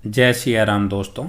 जय सिया राम दोस्तों।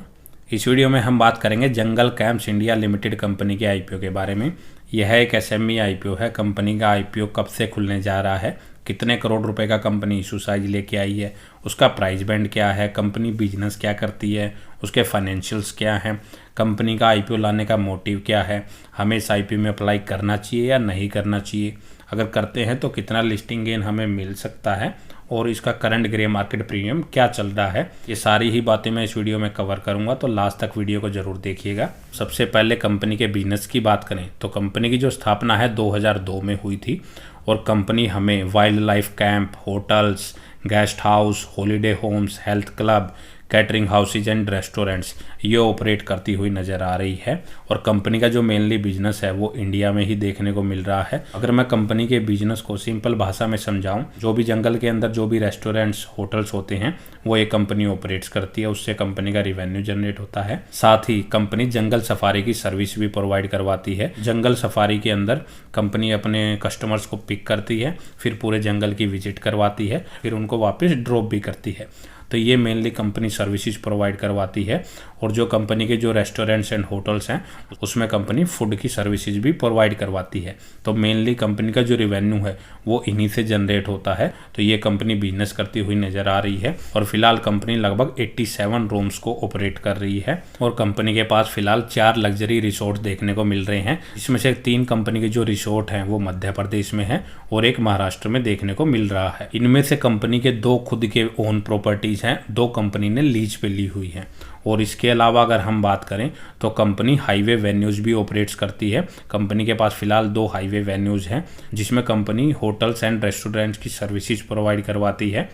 इस वीडियो में हम बात करेंगे जंगल कैंप्स इंडिया लिमिटेड कंपनी के आईपीओ के बारे में। यह एक एसएमई आईपीओ है। कंपनी का आईपीओ कब से खुलने जा रहा है, कितने करोड़ रुपए का कंपनी इशू साइज लेके आई है, उसका प्राइस बैंड क्या है, कंपनी बिजनेस क्या करती है, उसके फाइनेंशियल्स क्या हैं, कंपनी का आईपीओ लाने का मोटिव क्या है, हमें इस आईपीओ में अप्लाई करना चाहिए या नहीं करना चाहिए, अगर करते हैं तो कितना लिस्टिंग गेन हमें मिल सकता है और इसका करंट ग्रे मार्केट प्रीमियम क्या चल रहा है, ये सारी ही बातें मैं इस वीडियो में कवर करूंगा, तो लास्ट तक वीडियो को जरूर देखिएगा। सबसे पहले कंपनी के बिजनेस की बात करें तो कंपनी की जो स्थापना है 2002 में हुई थी और कंपनी हमें wildlife camp, hotels, guest house, holiday homes, health club, catering houses and restaurants ये ऑपरेट करती हुई नज़र आ रही है। और कंपनी का जो मेनली बिजनेस है वो इंडिया में ही देखने को मिल रहा है। अगर मैं कंपनी के बिजनेस को सिंपल भाषा में समझाऊं, जो भी जंगल के अंदर जो भी रेस्टोरेंट्स, होटल्स होते हैं वो ये कंपनी ऑपरेट्स करती है, उससे कंपनी का रिवेन्यू जनरेट होता है। साथ ही कंपनी जंगल सफारी की सर्विस भी प्रोवाइड करवाती है। जंगल सफारी के अंदर कंपनी अपने कस्टमर्स को पिक करती है, फिर पूरे जंगल की विजिट करवाती है, फिर उनको वापस ड्रॉप भी करती है। तो ये मेनली कंपनी सर्विसेज प्रोवाइड करवाती है। और जो कंपनी के जो रेस्टोरेंट्स एंड होटल्स हैं उसमें कंपनी फूड की सर्विसेज भी प्रोवाइड करवाती है। तो मेनली कंपनी का जो रिवेन्यू है वो इन्हीं से जनरेट होता है। तो ये कंपनी बिजनेस करती हुई नजर आ रही है और फिलहाल कंपनी लगभग 87 रूम्स को ऑपरेट कर रही है। और कंपनी के पास फिलहाल 4 लग्जरी रिसोर्ट देखने को मिल रहे हैं। इसमें से 3 कंपनी के जो रिसोर्ट हैं वो मध्य प्रदेश में है और एक महाराष्ट्र में देखने को मिल रहा है। इनमें से कंपनी के 2 खुद के ओन प्रॉपर्टीज हैं, 2 कंपनी ने लीज पे ली हुई है। और इसके अलावा अगर हम बात करें तो कंपनी हाईवे वेन्यूज़ भी ऑपरेट्स करती है। कंपनी के पास फिलहाल 2 हाईवे वेन्यूज़ हैं जिसमें कंपनी होटल्स एंड रेस्टोरेंट्स की सर्विसेज प्रोवाइड करवाती है,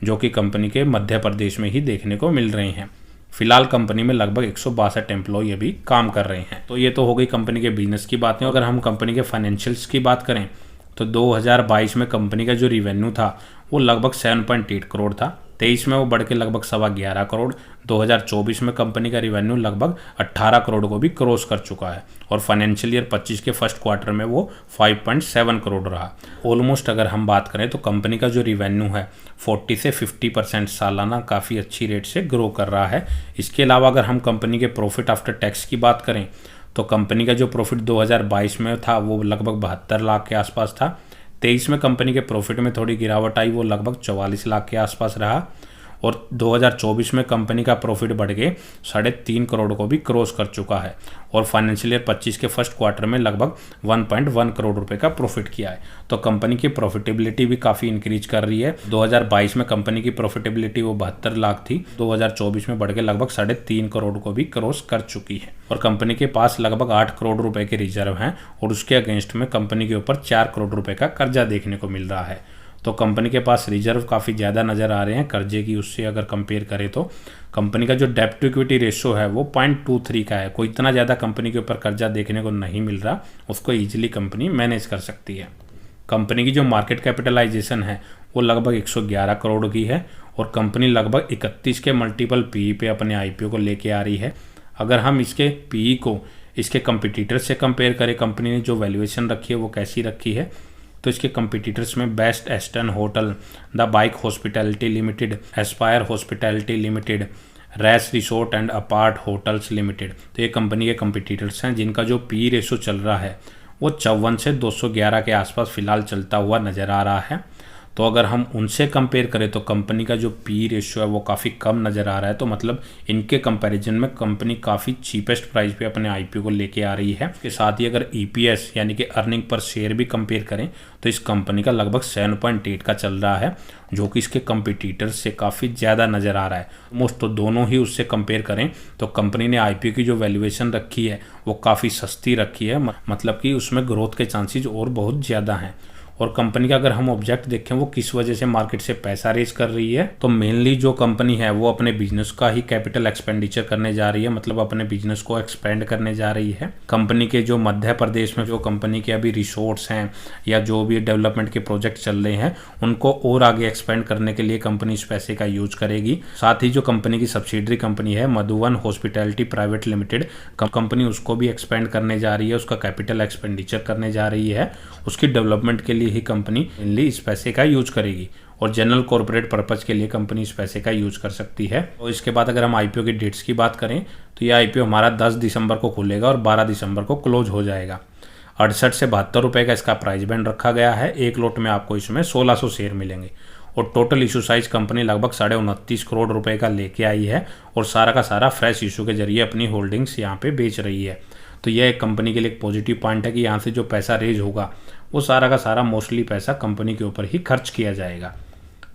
जो कि कंपनी के मध्य प्रदेश में ही देखने को मिल रहे हैं। फिलहाल कंपनी में लगभग 162 एम्प्लॉय अभी काम कर रहे हैं। तो ये तो हो गई कंपनी के बिजनेस की बातें। अगर हम कंपनी के फाइनेंशियल्स की बात करें तो 2022 में कंपनी का जो रिवेन्यू था वो लगभग 7.8 करोड़ था। 23 में वो बढ़ के लगभग 11.25 करोड़, 2024 में कंपनी का रिवेन्यू लगभग 18 करोड़ को भी क्रॉस कर चुका है और फाइनेंशियल ईयर 25 के फर्स्ट क्वार्टर में वो 5.7 करोड़ रहा। ऑलमोस्ट अगर हम बात करें तो कंपनी का जो रिवेन्यू है 40 से 50% सालाना काफ़ी अच्छी रेट से ग्रो कर रहा है। इसके अलावा अगर हम कंपनी के प्रॉफिट आफ्टर टैक्स की बात करें तो कंपनी का जो प्रॉफिट 2022 में था वो लगभग 72 लाख के आसपास था। 23 में कंपनी के प्रॉफिट में थोड़ी गिरावट आई, वो लगभग 44 लाख के आसपास रहा। और 2024 में कंपनी का प्रॉफिट बढ़ के 3.5 करोड़ को भी क्रॉस कर चुका है और फाइनेंशियल ईयर 25 के फर्स्ट क्वार्टर में लगभग 1.1 करोड़ रुपए का प्रॉफिट किया है। तो कंपनी की प्रॉफिटेबिलिटी भी काफ़ी इंक्रीज कर रही है। 2022 में कंपनी की प्रॉफिटेबिलिटी वो 72 लाख थी, 2024 में बढ़ के लगभग 3.5 करोड़ को भी क्रॉस कर चुकी है। और कंपनी के पास लगभग 8 करोड़ रुपए के रिजर्व हैं और उसके अगेंस्ट में कंपनी के ऊपर 4 करोड़ रुपए का कर्जा देखने को मिल रहा है। तो कंपनी के पास रिजर्व काफ़ी ज़्यादा नज़र आ रहे हैं कर्जे की उससे अगर कंपेयर करें तो। कंपनी का जो डेब्ट टू इक्विटी रेशियो है वो 0.23 का है। कोई इतना ज़्यादा कंपनी के ऊपर कर्जा देखने को नहीं मिल रहा, उसको ईजिली कंपनी मैनेज कर सकती है। कंपनी की जो मार्केट कैपिटलाइजेशन है वो लगभग 111 करोड़ की है और कंपनी लगभग 31 के मल्टीपल पीई पे अपने आईपीओ को लेके आ रही है। अगर हम इसके पीई को इसके कंपिटिटर से कंपेयर करें, कंपनी ने जो वैल्यूएशन रखी है वो कैसी रखी है, तो इसके कंपिटिटर्स में Best Eastern Hotel, the Byke Hospitality Limited, Aspire Hospitality Limited, Ras Resort and Apart Hotels Limited, तो ये कंपनी के कंपिटिटर्स हैं जिनका जो पी रेशो चल रहा है वो 54 से 211 के आसपास फिलहाल चलता हुआ नज़र आ रहा है। तो अगर हम उनसे कंपेयर करें तो कंपनी का जो पी रेशियो है वो काफ़ी कम नज़र आ रहा है। तो मतलब इनके कंपैरिजन में कंपनी काफ़ी चीपेस्ट प्राइस पे अपने आईपीओ को लेके आ रही है। इसके साथ ही अगर ईपीएस यानी कि अर्निंग पर शेयर भी कंपेयर करें तो इस कंपनी का लगभग 7.8 का चल रहा है, जो कि इसके कंपिटिटर्स से काफ़ी ज़्यादा नज़र आ रहा है। मोस्ट तो दोनों ही उससे कंपेयर करें तो कंपनी ने आईपीओ की जो वैल्यूएशन रखी है वो काफ़ी सस्ती रखी है, मतलब कि उसमें ग्रोथ के चांसेस और बहुत ज़्यादा हैं। और कंपनी का अगर हम ऑब्जेक्ट देखें वो किस वजह से मार्केट से पैसा रेज कर रही है, तो मेनली जो कंपनी है वो अपने बिजनेस का ही कैपिटल एक्सपेंडिचर करने जा रही है, मतलब अपने बिजनेस को एक्सपेंड करने जा रही है। कंपनी के जो मध्य प्रदेश में जो कंपनी के अभी रिसोर्ट्स हैं या जो भी डेवलपमेंट के प्रोजेक्ट चल रहे हैं उनको और आगे एक्सपेंड करने के लिए कंपनी इस पैसे का यूज करेगी। साथ ही जो कंपनी की सब्सिडरी कंपनी है मधुवन हॉस्पिटैलिटी प्राइवेट लिमिटेड, कंपनी उसको भी एक्सपेंड करने जा रही है, उसका कैपिटल एक्सपेंडिचर करने जा रही है, उसकी डेवलपमेंट के लिए ही कंपनी मेनली इस पैसे का यूज करेगी। और जनरल कॉर्पोरेट पर्पज़ के लिए कंपनी इस पैसे का यूज कर सकती है। और इसके बाद अगर हम आईपीओ की डेट्स की बात करें तो ये आईपीओ हमारा 10 दिसंबर को खुलेगा और 12 दिसंबर को क्लोज हो जाएगा। 68 से 72 रुपये का इसका प्राइस बैंड रखा गया है। एक लोट में आपको इसमें 1600 शेयर मिलेंगे और टोटल इशू साइज कंपनी लगभग 29.5 करोड़ रुपए का लेके आई है और सारा का सारा फ्रेश इशू के जरिए अपनी होल्डिंग्स यहाँ पे बेच रही है। तो यह एक कंपनी के लिए एक पॉजिटिव पॉइंट है कि यहाँ से जो पैसा रेज होगा वो सारा का सारा मोस्टली पैसा कंपनी के ऊपर ही खर्च किया जाएगा।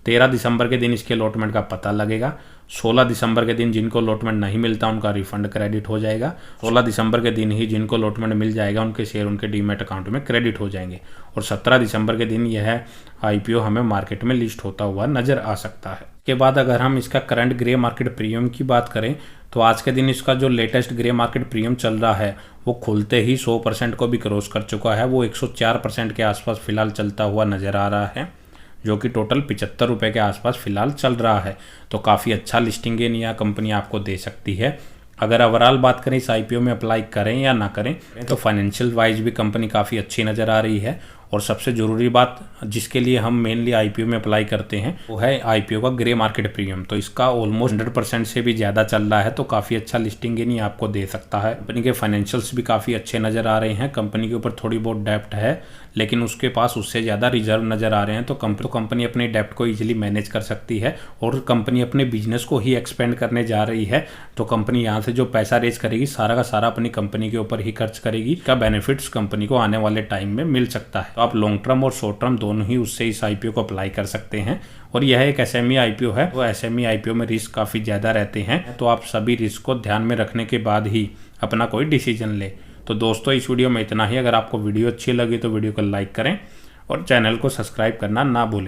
13 दिसंबर के दिन इसके अलॉटमेंट का पता लगेगा। 16 दिसंबर के दिन जिनको अलॉटमेंट नहीं मिलता उनका रिफंड क्रेडिट हो जाएगा। 16 दिसंबर के दिन ही जिनको अलॉटमेंट मिल जाएगा उनके शेयर उनके डीमैट अकाउंट में क्रेडिट हो जाएंगे और 17 दिसंबर के दिन यह आईपीओ हमें मार्केट में लिस्ट होता हुआ नजर आ सकता है। इसके बाद अगर हम इसका करंट ग्रे मार्केट प्रीमियम की बात करें तो आज के दिन इसका जो लेटेस्ट ग्रे मार्केट प्रीमियम चल रहा है वो खुलते ही 100% को भी क्रॉस कर चुका है। वो 104% के आसपास फिलहाल चलता हुआ नजर आ रहा है, जो कि टोटल 75 रुपये के आसपास फिलहाल चल रहा है। तो काफ़ी अच्छा लिस्टिंग गेन यह कंपनी आपको दे सकती है। अगर ओवरऑल बात करें इस आईपीओ में अप्लाई करें या ना करें तो फाइनेंशियल वाइज भी कंपनी काफ़ी अच्छी नज़र आ रही है। और सबसे ज़रूरी बात जिसके लिए हम मेनली आईपीओ में अप्लाई करते हैं वो है आईपीओ का ग्रे मार्केट प्रीमियम। तो इसका ऑलमोस्ट 100% से भी ज़्यादा चल रहा है, तो काफ़ी अच्छा लिस्टिंग गेन आपको दे सकता है। कंपनी के फाइनेंशियल्स भी काफ़ी अच्छे नज़र आ रहे हैं। कंपनी के ऊपर थोड़ी बहुत डेप्ट है लेकिन उसके पास उससे ज़्यादा रिजर्व नज़र आ रहे हैं। तो कंपनी अपने डेप्ट को ईजिली मैनेज कर सकती है और कंपनी अपने बिजनेस को ही एक्सपेंड करने जा रही है। तो कंपनी यहाँ से जो पैसा रेज करेगी सारा का सारा अपनी कंपनी के ऊपर ही खर्च करेगी। इसका बेनिफिट्स कंपनी को आने वाले टाइम में मिल सकता है। तो आप लॉन्ग टर्म और शॉर्ट टर्म दोनों ही उससे इस आईपीओ को अप्लाई कर सकते हैं। और यह एक एसएमई आईपीओ है। वो एसएमई आईपीओ में रिस्क काफ़ी ज़्यादा रहते हैं, तो आप सभी रिस्क को ध्यान में रखने के बाद ही अपना कोई डिसीजन ले। तो दोस्तों इस वीडियो में इतना ही। अगर आपको वीडियो अच्छी लगी तो वीडियो को लाइक करें और चैनल को सब्सक्राइब करना ना भूलें।